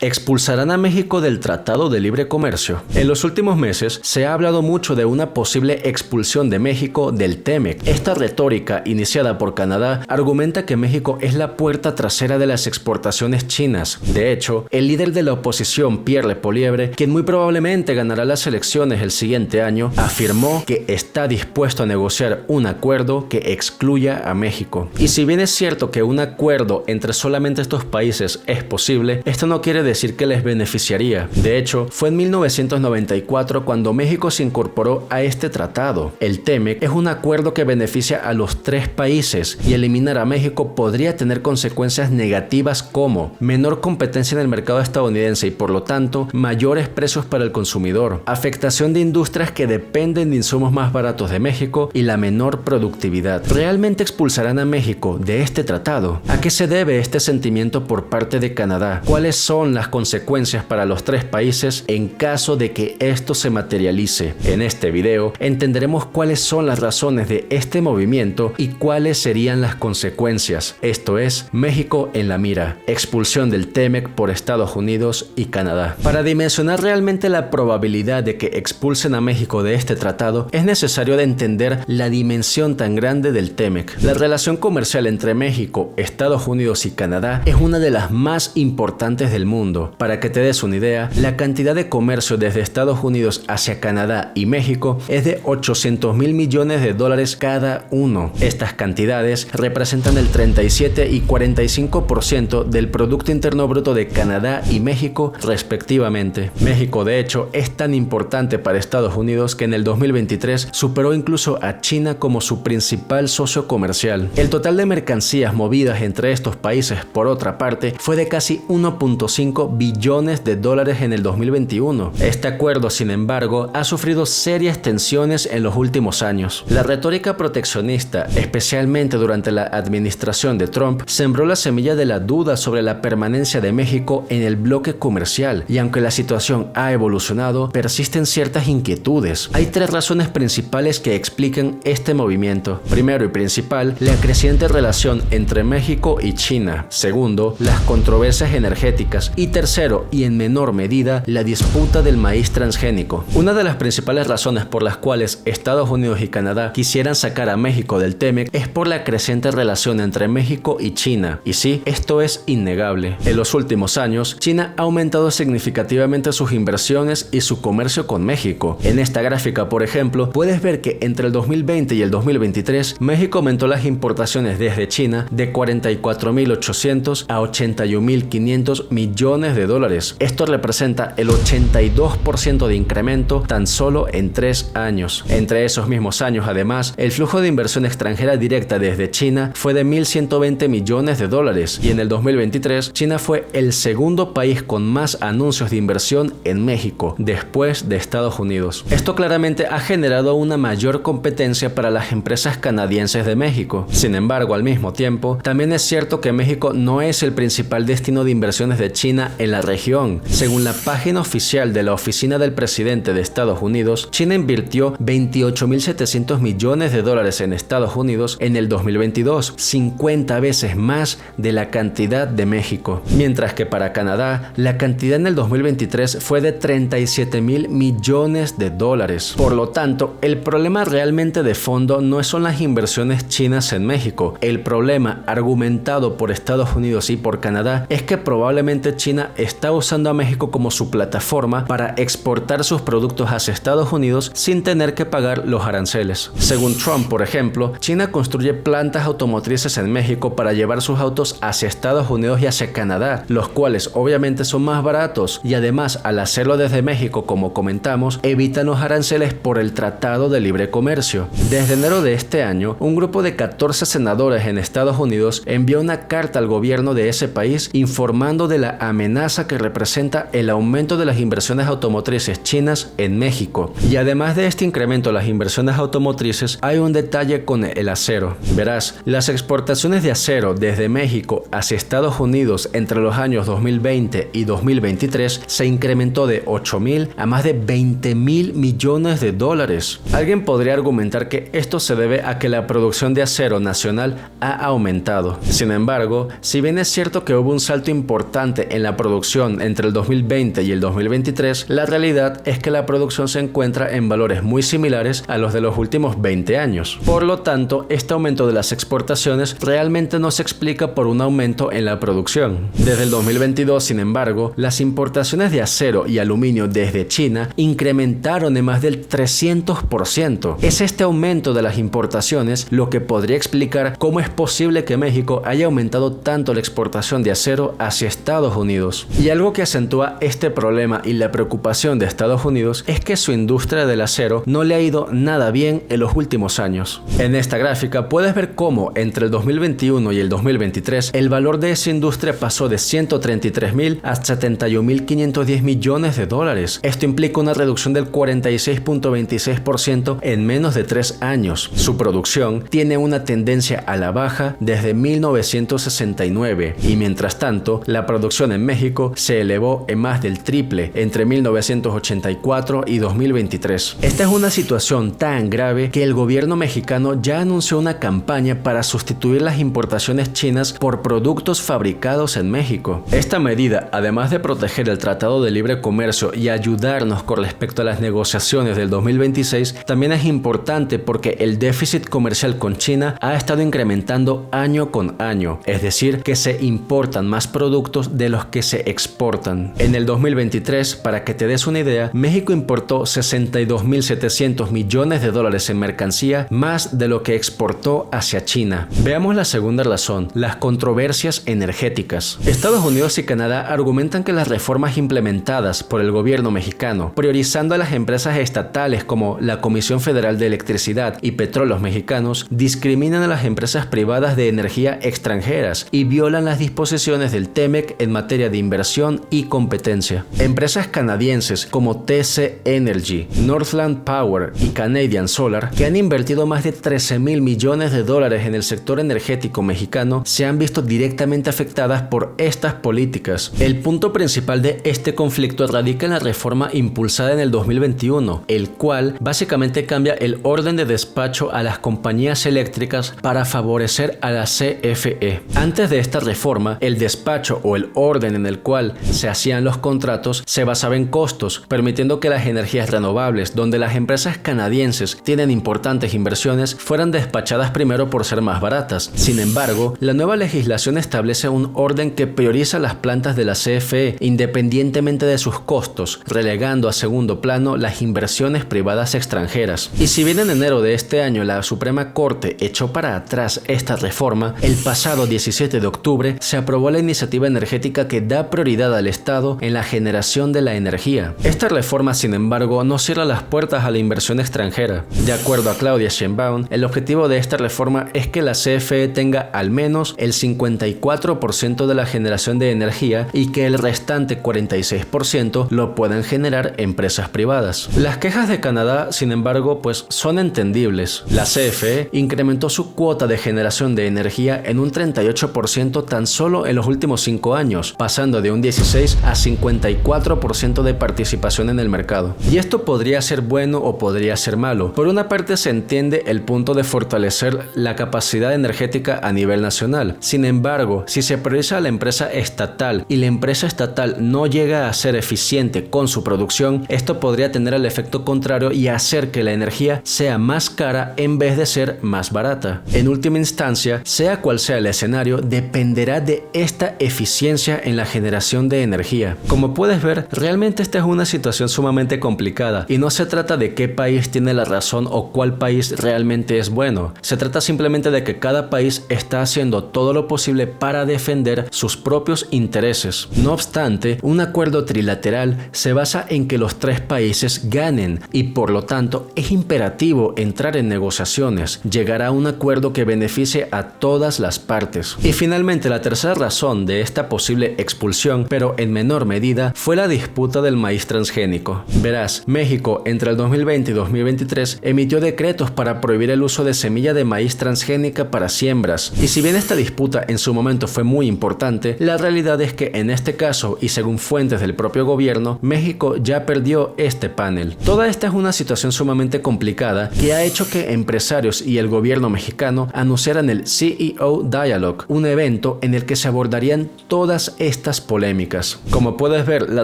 ¿Expulsarán a México del Tratado de Libre Comercio? En los últimos meses se ha hablado mucho de una posible expulsión de México del TEMEC. Esta retórica, iniciada por Canadá, argumenta que México es la puerta trasera de las exportaciones chinas. De hecho, el líder de la oposición, Pierre Poilievre, quien muy probablemente ganará las elecciones el siguiente año, afirmó que está dispuesto a negociar un acuerdo que excluya a México. Y si bien es cierto que un acuerdo entre solamente estos países es posible, esto no quiere decir que les beneficiaría. De hecho, fue en 1994 cuando México se incorporó a este tratado. El TEMEC es un acuerdo que beneficia a los tres países y eliminar a México podría tener consecuencias negativas como menor competencia en el mercado estadounidense y por lo tanto mayores precios para el consumidor, afectación de industrias que dependen de insumos más baratos de México y la menor productividad. ¿Realmente expulsarán a México de este tratado? ¿A qué se debe este sentimiento por parte de Canadá? ¿Cuáles son las consecuencias para los tres países en caso de que esto se materialice? En este video entenderemos cuáles son las razones de este movimiento y cuáles serían las consecuencias. Esto es México en la mira, expulsión del TEMEC por Estados Unidos y Canadá. Para dimensionar realmente la probabilidad de que expulsen a México de este tratado, es necesario de entender la dimensión tan grande del TEMEC. La relación comercial entre México, Estados Unidos y Canadá es una de las más importantes del mundo. Para que te des una idea, la cantidad de comercio desde Estados Unidos hacia Canadá y México es de 800,000 millones de dólares cada uno. Estas cantidades representan el 37 y 45% del Producto Interno Bruto de Canadá y México respectivamente. México, de hecho, es tan importante para Estados Unidos que en el 2023 superó incluso a China como su principal socio comercial. El total de mercancías movidas entre estos países, por otra parte, fue de casi 1.5 billones de dólares en el 2021. Este acuerdo, sin embargo, ha sufrido serias tensiones en los últimos años. La retórica proteccionista, especialmente durante la administración de Trump, sembró la semilla de la duda sobre la permanencia de México en el bloque comercial, y aunque la situación ha evolucionado, persisten ciertas inquietudes. Hay tres razones principales que explican este movimiento. Primero y principal, la creciente relación entre México y China. Segundo, las controversias energéticas. Y tercero, y en menor medida, la disputa del maíz transgénico. Una de las principales razones por las cuales Estados Unidos y Canadá quisieran sacar a México del TEMEC es por la creciente relación entre México y China. Y sí, esto es innegable. En los últimos años, China ha aumentado significativamente sus inversiones y su comercio con México. En esta gráfica, por ejemplo, puedes ver que entre el 2020 y el 2023, México aumentó las importaciones desde China de 44.800 a 81.500 millones de dólares. Esto representa el 82% de incremento tan solo en 3 años. Entre esos mismos años, además, el flujo de inversión extranjera directa desde China fue de 1.120 millones de dólares y en el 2023, China fue el segundo país con más anuncios de inversión en México, después de Estados Unidos. Esto claramente ha generado una mayor competencia para las empresas canadienses de México. Sin embargo, al mismo tiempo, también es cierto que México no es el principal destino de inversiones de China en la región. Según la página oficial de la oficina del presidente de Estados Unidos, China invirtió 28.700 millones de dólares en Estados Unidos en el 2022, 50 veces más de la cantidad de México. Mientras que para Canadá, la cantidad en el 2023 fue de 37.000 millones de dólares. Por lo tanto, el problema realmente de fondo no son las inversiones chinas en México. El problema argumentado por Estados Unidos y por Canadá es que probablemente China está usando a México como su plataforma para exportar sus productos hacia Estados Unidos sin tener que pagar los aranceles. Según Trump, por ejemplo, China construye plantas automotrices en México para llevar sus autos hacia Estados Unidos y hacia Canadá, los cuales obviamente son más baratos y además al hacerlo desde México, como comentamos, evitan los aranceles por el Tratado de Libre Comercio. Desde enero de este año, un grupo de 14 senadores en Estados Unidos envió una carta al gobierno de ese país informando de la amenaza que representa el aumento de las inversiones automotrices chinas en México. Y además de este incremento de las inversiones automotrices, hay un detalle con el acero. Verás, las exportaciones de acero desde México hacia Estados Unidos entre los años 2020 y 2023 se incrementó de 8.000 a más de 20.000 millones de dólares. Alguien podría argumentar que esto se debe a que la producción de acero nacional ha aumentado. Sin embargo, si bien es cierto que hubo un salto importante en la la producción entre el 2020 y el 2023, la realidad es que la producción se encuentra en valores muy similares a los de los últimos 20 años. Por lo tanto, este aumento de las exportaciones realmente no se explica por un aumento en la producción. Desde el 2022, sin embargo, las importaciones de acero y aluminio desde China incrementaron en más del 300%. Es este aumento de las importaciones lo que podría explicar cómo es posible que México haya aumentado tanto la exportación de acero hacia Estados Unidos. Y algo que acentúa este problema y la preocupación de Estados Unidos es que su industria del acero no le ha ido nada bien en los últimos años. En esta gráfica puedes ver cómo entre el 2021 y el 2023 el valor de esa industria pasó de 133.000 a 71.510 millones de dólares. Esto implica una reducción del 46.26% en menos de 3 años. Su producción tiene una tendencia a la baja desde 1969 y mientras tanto la producción en México se elevó en más del triple entre 1984 y 2023. Esta es una situación tan grave que el gobierno mexicano ya anunció una campaña para sustituir las importaciones chinas por productos fabricados en México. Esta medida, además de proteger el Tratado de Libre Comercio y ayudarnos con respecto a las negociaciones del 2026, también es importante porque el déficit comercial con China ha estado incrementando año con año, es decir, que se importan más productos de los que se exportan. En el 2023, para que te des una idea, México importó 62.700 millones de dólares en mercancía, más de lo que exportó hacia China. Veamos la segunda razón, las controversias energéticas. Estados Unidos y Canadá argumentan que las reformas implementadas por el gobierno mexicano, priorizando a las empresas estatales como la Comisión Federal de Electricidad y Petróleos Mexicanos, discriminan a las empresas privadas de energía extranjeras y violan las disposiciones del TEMEC en materia de inversión y competencia. Empresas canadienses como TC Energy, Northland Power y Canadian Solar, que han invertido más de 13.000 millones de dólares en el sector energético mexicano, se han visto directamente afectadas por estas políticas. El punto principal de este conflicto radica en la reforma impulsada en el 2021, el cual básicamente cambia el orden de despacho a las compañías eléctricas para favorecer a la CFE. Antes de esta reforma, el despacho o el orden en el cual se hacían los contratos se basaba en costos, permitiendo que las energías renovables, donde las empresas canadienses tienen importantes inversiones, fueran despachadas primero por ser más baratas. Sin embargo, la nueva legislación establece un orden que prioriza las plantas de la CFE independientemente de sus costos, relegando a segundo plano las inversiones privadas extranjeras. Y si bien en enero de este año la Suprema Corte echó para atrás esta reforma, el pasado 17 de octubre se aprobó la iniciativa energética que da prioridad al Estado en la generación de la energía. Esta reforma, sin embargo, no cierra las puertas a la inversión extranjera. De acuerdo a Claudia Sheinbaum, el objetivo de esta reforma es que la CFE tenga al menos el 54% de la generación de energía y que el restante 46% lo puedan generar empresas privadas. Las quejas de Canadá, sin embargo, pues son entendibles. La CFE incrementó su cuota de generación de energía en un 38% tan solo en los últimos 5 años, pasando de un 16 a 54% de participación en el mercado. Y esto podría ser bueno o podría ser malo. Por una parte se entiende el punto de fortalecer la capacidad energética a nivel nacional. Sin embargo, si se prioriza a la empresa estatal y la empresa estatal no llega a ser eficiente con su producción, esto podría tener el efecto contrario y hacer que la energía sea más cara en vez de ser más barata. En última instancia, sea cual sea el escenario, dependerá de esta eficiencia en la generación de energía. Como puedes ver, realmente esta es una situación sumamente complicada y no se trata de qué país tiene la razón o cuál país realmente es bueno. Se trata simplemente de que cada país está haciendo todo lo posible para defender sus propios intereses. No obstante, un acuerdo trilateral se basa en que los 3 países ganen y por lo tanto es imperativo entrar en negociaciones, llegar a un acuerdo que beneficie a todas las partes. Y finalmente, la tercera razón de esta posible expulsión, pero en menor medida, fue la disputa del maíz transgénico. Verás, México entre el 2020 y 2023 emitió decretos para prohibir el uso de semilla de maíz transgénica para siembras. Y si bien esta disputa en su momento fue muy importante, la realidad es que en este caso, y según fuentes del propio gobierno, México ya perdió este panel. Toda esta es una situación sumamente complicada que ha hecho que empresarios y el gobierno mexicano anunciaran el CEO Dialogue, un evento en el que se abordarían todas estas estas polémicas. Como puedes ver, la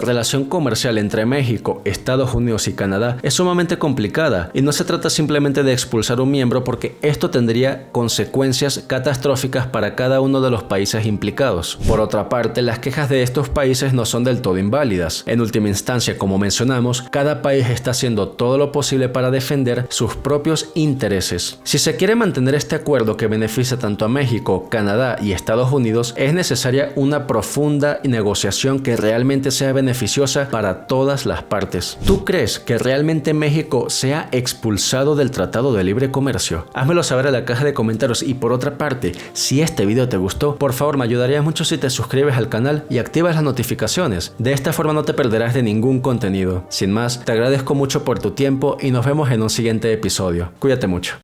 relación comercial entre México, Estados Unidos y Canadá es sumamente complicada y no se trata simplemente de expulsar un miembro, porque esto tendría consecuencias catastróficas para cada uno de los países implicados. Por otra parte, las quejas de estos países no son del todo inválidas. En última instancia, como mencionamos, cada país está haciendo todo lo posible para defender sus propios intereses. Si se quiere mantener este acuerdo que beneficia tanto a México, Canadá y Estados Unidos, es necesaria una profunda negociación que realmente sea beneficiosa para todas las partes. ¿Tú crees que realmente México sea expulsado del Tratado de Libre Comercio? Házmelo saber en la caja de comentarios. Y por otra parte, si este video te gustó, por favor me ayudaría mucho si te suscribes al canal y activas las notificaciones. De esta forma no te perderás de ningún contenido. Sin más, te agradezco mucho por tu tiempo y nos vemos en un siguiente episodio. Cuídate mucho.